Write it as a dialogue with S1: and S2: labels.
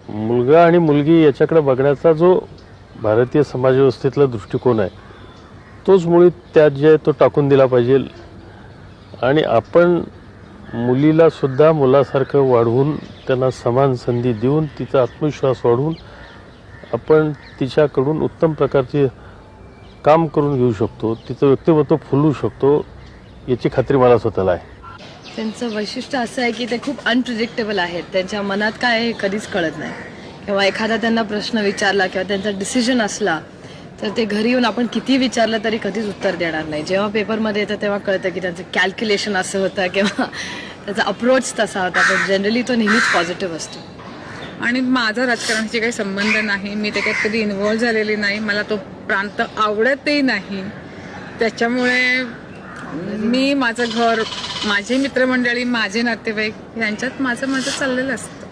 S1: मुलगा आणि मुलगी याच्याकडे बघण्याचा जो भारतीय समाजव्यवस्थेतला दृष्टिकोन आहे तोच मुळी त्यात जे आहे तो टाकून दिला पाहिजे आणि आपण मुलीला सुद्धा मुलासारखं वाढवून त्यांना समान संधी देऊन तिचा आत्मविश्वास वाढवून आपण तिच्याकडून उत्तम प्रकारचे काम करून घेऊ शकतो, तिचं व्यक्तिमत्व फुलवू शकतो याची खात्री मला स्वतःला आहे.
S2: त्यांचं वैशिष्ट्य असं आहे की ते खूप अनप्रिडिक्टेबल आहेत. त्यांच्या मनात काय आहे हे कधीच कळत नाही. किंवा एखादा त्यांना प्रश्न विचारला किंवा त्यांचा डिसिजन असला तर ते घरी येऊन आपण किती विचारलं तरी कधीच उत्तर देणार नाही. जेव्हा पेपरमध्ये येतं तेव्हा कळतं की त्यांचं कॅल्क्युलेशन असं होतं किंवा त्याचा अप्रोच तसा होता, पण जनरली तो नेहमीच पॉझिटिव्ह असतो.
S3: आणि माझा राजकारणाशी काही संबंध नाही, मी त्याच्यात कधी इन्व्हॉल्व झालेली नाही, मला तो प्रांत आवडतही नाही. त्याच्यामुळे मी माझं घर, माझे मित्रमंडळी, माझे नातेवाईक यांच्यात माझं चाललेलं असतं.